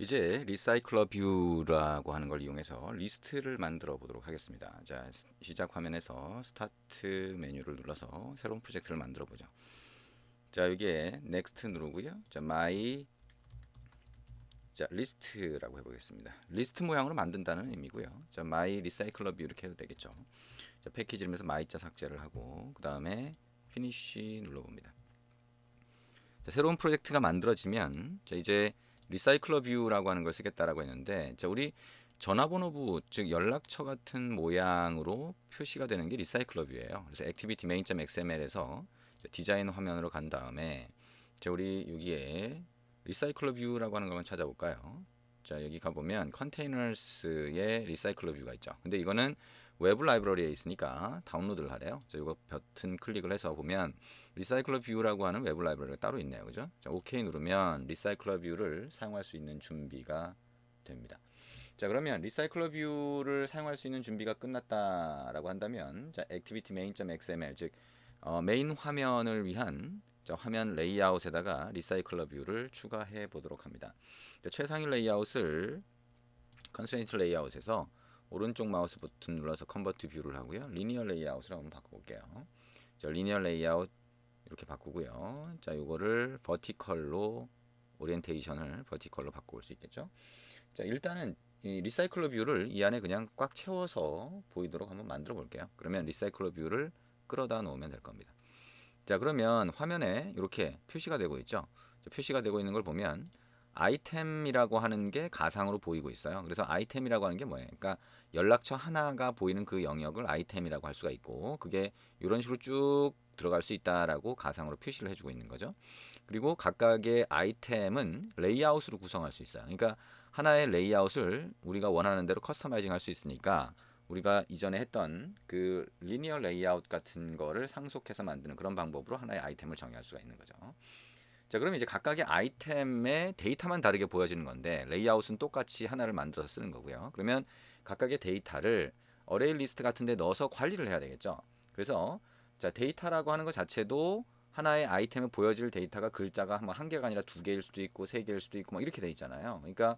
이제 리사이클러 뷰라고 하는 걸 이용해서 리스트를 만들어 보도록 하겠습니다. 자, 시작 화면에서 스타트 메뉴를 눌러서 새로운 프로젝트를 만들어 보죠. 자, 여기에 넥스트 누르고요. 자, 리스트라고 해보겠습니다. 리스트 모양으로 만든다는 의미고요. 자, 마이 리사이클러 뷰 이렇게 해도 되겠죠. 자, 패키지 이름에서 마이자 삭제를 하고 그 다음에 피니쉬 눌러봅니다. 자, 새로운 프로젝트가 만들어지면 자, 이제 리사이클러 뷰라고 하는 걸 쓰겠다라고 했는데 자, 우리 전화번호부 즉 연락처 같은 모양으로 표시가 되는 게 리사이클러 뷰예요. 그래서 액티비티 main.xml에서 디자인 화면으로 간 다음에 자, 우리 여기에 리사이클러 뷰라고 하는 것만 찾아볼까요? 자, 여기 가보면 컨테이너스에 리사이클러 뷰가 있죠. 근데 이거는 외부 라이브러리에 있으니까 다운로드를 하래요. 자, 이거 버튼 클릭을 해서 보면 리사이클러 뷰라고 하는 외부 라이브러리가 따로 있네요. 그죠? 자, OK 누르면 리사이클러 뷰를 사용할 수 있는 준비가 됩니다. 자, 그러면 리사이클러 뷰를 사용할 수 있는 준비가 끝났다라고 한다면 자, activity main.xml 즉 메인 화면을 위한 자, 화면 레이아웃에다가 리사이클러 뷰를 추가해 보도록 합니다. 자, 최상위 레이아웃을 컨스트레인트 레이아웃에서 오른쪽 마우스 버튼 눌러서 컨버트 뷰를 하고요. 리니어 레이아웃으로 한번 바꿔볼게요. 자, 리니어 레이아웃 이렇게 바꾸고요. 자, 요거를 버티컬로 오리엔테이션을 버티컬로 바꿀 수 있겠죠. 자, 일단은 이 리사이클러 뷰를 이 안에 그냥 꽉 채워서 보이도록 한번 만들어 볼게요. 그러면 리사이클러 뷰를 끌어다 놓으면 될 겁니다. 자, 그러면 화면에 이렇게 표시가 되고 있죠. 자, 표시가 되고 있는 걸 보면 아이템이라고 하는 게 가상으로 보이고 있어요. 그래서 아이템이라고 하는 게 뭐예요? 그러니까 연락처 하나가 보이는 그 영역을 아이템이라고 할 수가 있고 그게 이런 식으로 쭉 들어갈 수 있다라고 가상으로 표시를 해주고 있는 거죠. 그리고 각각의 아이템은 레이아웃으로 구성할 수 있어요. 그러니까 하나의 레이아웃을 우리가 원하는 대로 커스터마이징 할 수 있으니까 우리가 이전에 했던 그 리니어 레이아웃 같은 거를 상속해서 만드는 그런 방법으로 하나의 아이템을 정의할 수가 있는 거죠. 자, 그럼 이제 각각의 아이템의 데이터만 다르게 보여지는 건데 레이아웃은 똑같이 하나를 만들어서 쓰는 거고요. 그러면 각각의 데이터를 어레이 리스트 같은 데 넣어서 관리를 해야 되겠죠. 그래서 자, 데이터라고 하는 것 자체도 하나의 아이템에 보여질 데이터가 글자가 한 개가 아니라 두 개일 수도 있고 세 개일 수도 있고 막 이렇게 돼 있잖아요. 그러니까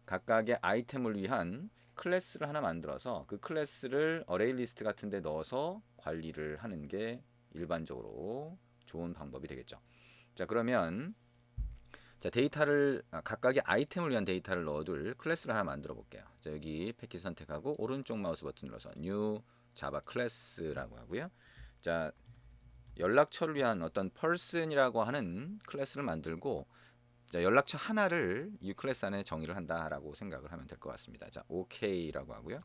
각각의 아이템을 위한 클래스를 하나 만들어서 그 클래스를 어레이 리스트 같은 데 넣어서 관리를 하는 게 일반적으로 좋은 방법이 되겠죠. 자, 그러면 자, 데이터를 각각의 아이템을 위한 데이터를 넣어둘 클래스를 하나 만들어 볼게요. 자, 여기 패키지 선택하고 오른쪽 마우스 버튼 눌러서 new java 클래스라고 하고요. 자, 연락처를 위한 어떤 person이라고 하는 클래스를 만들고 자, 연락처 하나를 이 클래스 안에 정의를 한다라고 생각을 하면 될 것 같습니다. 자, OK라고 하고요.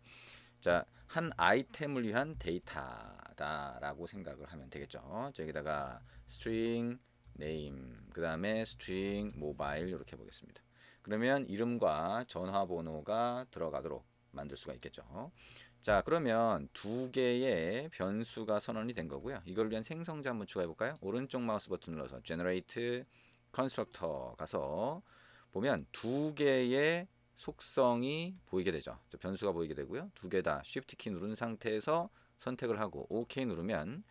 자, 한 아이템을 위한 데이터다라고 생각을 하면 되겠죠. 자, 여기다가 string name 그 다음에 string mobile 이렇게 보겠습니다. 그러면 이름과 전화번호가 들어가도록 만들 수가 있겠죠. 자, 그러면 두 개의 변수가 선언이 된 거고요. 이걸 위한 생성자 한번 추가해 볼까요? 오른쪽 마우스 버튼 눌러서 generate constructor 가서 보면 두 개의 속성이 보이게 되죠. 변수가 보이게 되고요. 두 개 다 Shift 키 누른 상태에서 선택을 하고 OK 누르면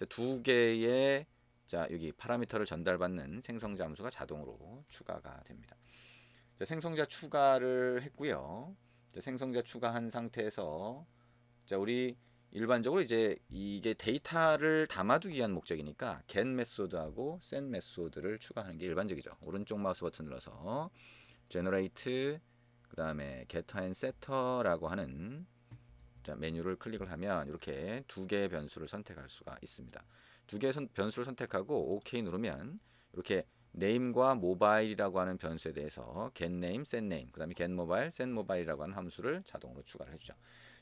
두 개의 자, 여기 파라미터를 전달받는 생성자 함수가 자동으로 추가가 됩니다. 자, 생성자 추가를 했고요. 자, 생성자 추가한 상태에서 자, 우리 일반적으로 이제 이게 데이터를 담아두기 위한 목적이니까 get 메소드하고 send 메소드를 추가하는 게 일반적이죠. 오른쪽 마우스 버튼 눌러서 generate 그 다음에 getter and setter라고 하는 자, 메뉴를 클릭을 하면 이렇게 두 개의 변수를 선택할 수가 있습니다. 두 개의 변수를 선택하고 OK 누르면 이렇게 name과 mobile이라고 하는 변수에 대해서 get name, set name, 그 다음에 get mobile, set mobile이라고 하는 함수를 자동으로 추가를 해주죠.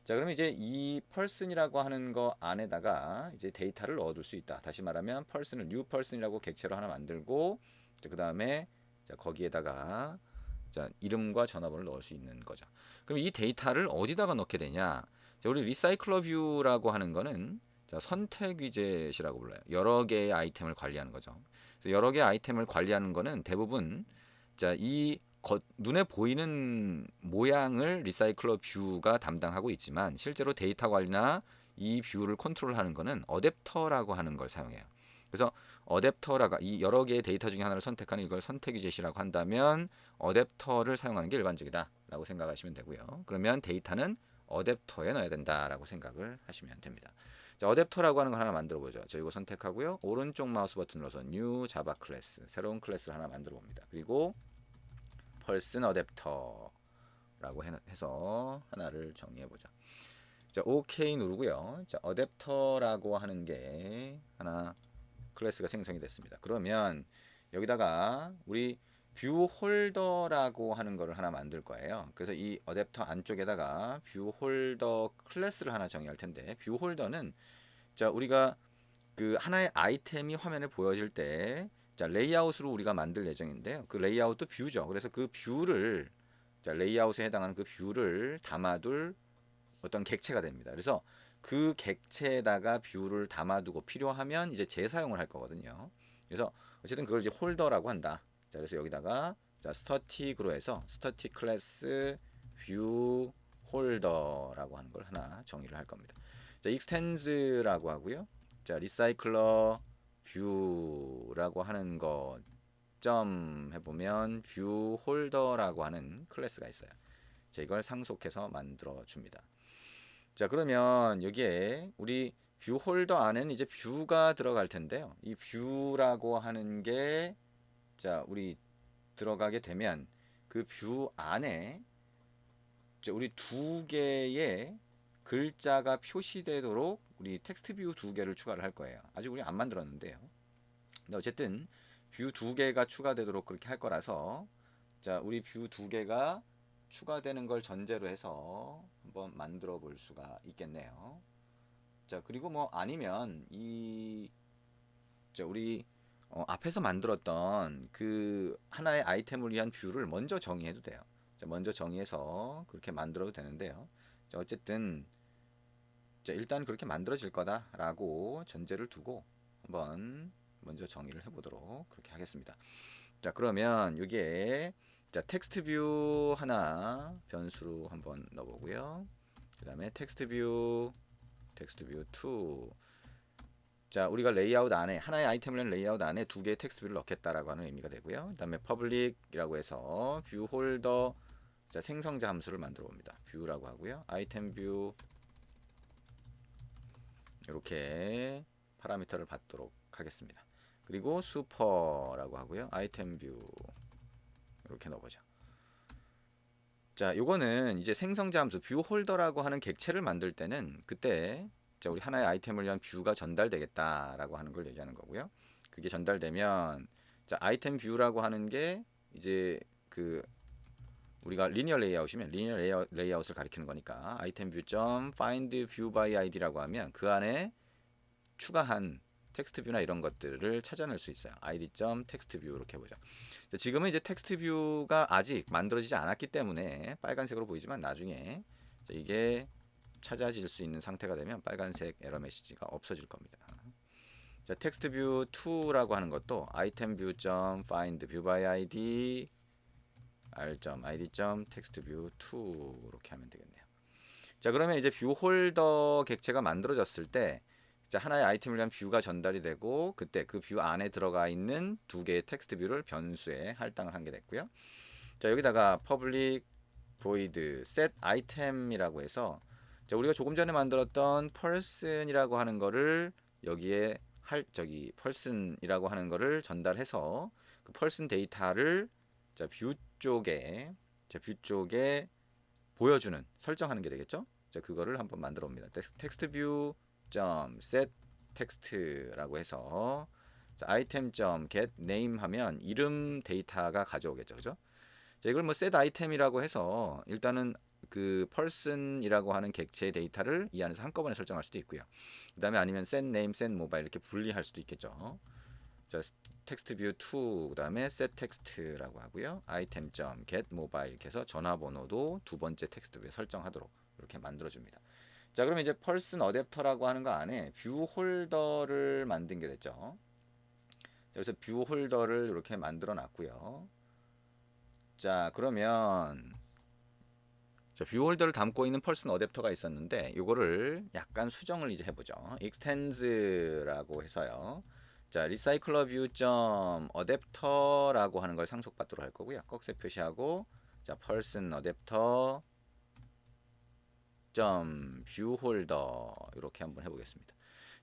자, 그러면 이제 이 person이라고 하는 거 안에다가 이제 데이터를 넣어둘 수 있다. 다시 말하면 person을 new person이라고 객체로 하나 만들고 그 다음에 거기에다가 자, 이름과 전화번호를 넣을 수 있는 거죠. 그럼 이 데이터를 어디다가 넣게 되냐? 자, 우리 리사이클러 뷰라고 하는 거는 자, 선택 위젯이라고 불러요. 여러 개의 아이템을 관리하는 거죠. 그래서 여러 개의 아이템을 관리하는 거는 대부분 자, 눈에 보이는 모양을 리사이클러 뷰가 담당하고 있지만 실제로 데이터 관리나 이 뷰를 컨트롤하는 거는 어댑터라고 하는 걸 사용해요. 그래서 어댑터라가 이 여러 개의 데이터 중에 하나를 선택하는 이걸 선택 유젯이라고 한다면 어댑터를 사용하는 게 일반적이다라고 생각하시면 되고요. 그러면 데이터는 어댑터에 넣어야 된다라고 생각을 하시면 됩니다. 자, 어댑터라고 하는 걸 하나 만들어 보죠. 저 이거 선택하고요. 오른쪽 마우스 버튼 눌러서 New Java 클래스, 새로운 클래스를 하나 만들어 봅니다. 그리고 Person Adapter라고 해서 하나를 정의해 보자. 자, OK 누르고요. 자, 어댑터라고 하는 게 하나 클래스가 생성이 됐습니다. 그러면 여기다가 우리 뷰 홀더라고 하는 거를 하나 만들 거예요. 그래서 이 어댑터 안쪽에다가 뷰 홀더 클래스를 하나 정의할 텐데, 뷰 홀더는 자, 우리가 그 하나의 아이템이 화면에 보여질 때 자, 레이아웃으로 우리가 만들 예정인데요. 그 레이아웃도 뷰죠. 그래서 그 뷰를 자, 레이아웃에 해당하는 그 뷰를 담아둘 어떤 객체가 됩니다. 그래서 그 객체에다가 뷰를 담아두고 필요하면 이제 재사용을 할 거거든요. 그래서 어쨌든 그걸 이제 홀더라고 한다. 자, 그래서 여기다가 자, 스태틱으로 해서 스태틱 클래스 뷰 홀더라고 하는 걸 하나 정의를 할 겁니다. 자, 익스텐즈라고 하고요. 자, 리사이클러 뷰라고 하는 거 점 해보면 뷰 홀더라고 하는 클래스가 있어요. 자, 이걸 상속해서 만들어 줍니다. 자, 그러면 여기에 우리 뷰 홀더 안에는 이제 뷰가 들어갈 텐데요. 이 뷰라고 하는 게 자, 우리 들어가게 되면 그 뷰 안에 우리 두 개의 글자가 표시되도록 우리 텍스트 뷰 두 개를 추가를 할 거예요. 아직 우리 안 만들었는데요. 근데 어쨌든 뷰 두 개가 추가되도록 그렇게 할 거라서 자, 우리 뷰 두 개가 추가되는 걸 전제로 해서 한번 만들어 볼 수가 있겠네요. 자, 그리고 뭐 아니면 우리 앞에서 만들었던 그 하나의 아이템을 위한 뷰를 먼저 정의해도 돼요. 자, 먼저 정의해서 그렇게 만들어도 되는데요. 자, 어쨌든 자, 일단 그렇게 만들어질 거다라고 전제를 두고 한번 먼저 정의를 해보도록 그렇게 하겠습니다. 자, 그러면 여기에 자, 텍스트 뷰 하나 변수로 한번 넣어보고요. 그 다음에 텍스트 뷰 2. 자, 우리가 레이아웃 안에 하나의 아이템을 낸 레이아웃 안에 두 개의 텍스트 뷰를 넣겠다라고 하는 의미가 되고요. 그 다음에 public이라고 해서 뷰 홀더 자, 생성자 함수를 만들어 봅니다. 뷰라고 하고요. 아이템 뷰 이렇게 파라미터를 받도록 하겠습니다. 그리고 슈퍼라고 하고요. 아이템 뷰 이렇게 넣어보죠. 자, 요거는 이제 생성자 함수 뷰 홀더라고 하는 객체를 만들 때는 그때 자, 우리 하나의 아이템을 위한 뷰가 전달되겠다라고 하는 걸 얘기하는 거고요. 그게 전달되면 자, 아이템 뷰라고 하는 게 이제 그 우리가 리니어 레이아웃이면 리니어 레이아웃을 가리키는 거니까 아이템 뷰.find view by id라고 하면 그 안에 추가한 텍스트 뷰나 이런 것들을 찾아낼 수 있어요. id.textView 이렇게 해보죠. 지금은 이제 텍스트 뷰가 아직 만들어지지 않았기 때문에 빨간색으로 보이지만 나중에 이게 찾아질 수 있는 상태가 되면 빨간색 에러 메시지가 없어질 겁니다. 자, 텍스트 뷰 2라고 하는 것도 item view.find view by id r.id.textview 2 이렇게 하면 되겠네요. 자, 그러면 이제 뷰 홀더 객체가 만들어졌을 때 자, 하나의 아이템을 위한 뷰가 전달이 되고 그때 그 뷰 안에 들어가 있는 두 개의 텍스트 뷰를 변수에 할당을 한 게 됐고요. 자, 여기다가 public void set item이라고 해서 자, 우리가 조금 전에 만들었던 person이라고 하는 거를 여기에 person이라고 하는 거를 전달해서 그 person 데이터를 자, 뷰 쪽에 보여주는 설정하는 게 되겠죠. 자, 그거를 한번 만들어 봅니다. 텍스트 뷰 set 텍스트라고 해서 item get name 하면 이름 데이터가 가져오겠죠. 그죠? 자, 이걸 뭐 set item이라고 해서 일단은 그 person이라고 하는 객체의 데이터를 이 안에서 한꺼번에 설정할 수도 있고요. 그 다음에 아니면 set name, set mobile 이렇게 분리할 수도 있겠죠. 자, 텍스트 뷰 2, 그 다음에 set 텍스트라고 하고요. item.get mobile 이렇게 해서 전화번호도 두 번째 텍스트 뷰에 설정하도록 이렇게 만들어줍니다. 자, 그러면 이제 person 어댑터라고 하는 거 안에 뷰 홀더를 만든 게 됐죠. 그래서 뷰 홀더를 이렇게 만들어 놨고요. 자, 그러면 자, 뷰 홀더를 담고 있는 person 어댑터가 있었는데 이거를 약간 수정을 이제 해보죠. extens라고 해서요. 자, 리사이클러 뷰 점 어댑터라고 하는 걸 상속받도록 할 거고요. 꺽쇠 표시하고 자, person 어댑터 점 뷰 홀더 이렇게 한번 해보겠습니다.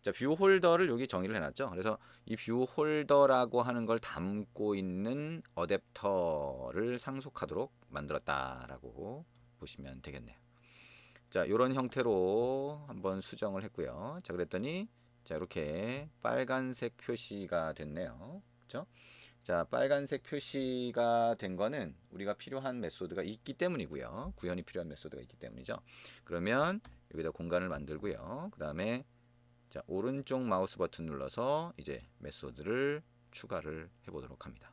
자, 뷰 홀더를 여기 정의를 해놨죠. 그래서 이 뷰 홀더라고 하는 걸 담고 있는 어댑터를 상속하도록 만들었다라고 보시면 되겠네요. 자, 이런 형태로 한번 수정을 했고요. 자, 그랬더니 자, 이렇게 빨간색 표시가 됐네요. 그렇죠? 자, 빨간색 표시가 된 거는 우리가 필요한 메소드가 있기 때문이고요. 구현이 필요한 메소드가 있기 때문이죠. 그러면 여기다 공간을 만들고요. 그 다음에 자, 오른쪽 마우스 버튼 눌러서 이제 메소드를 추가를 해보도록 합니다.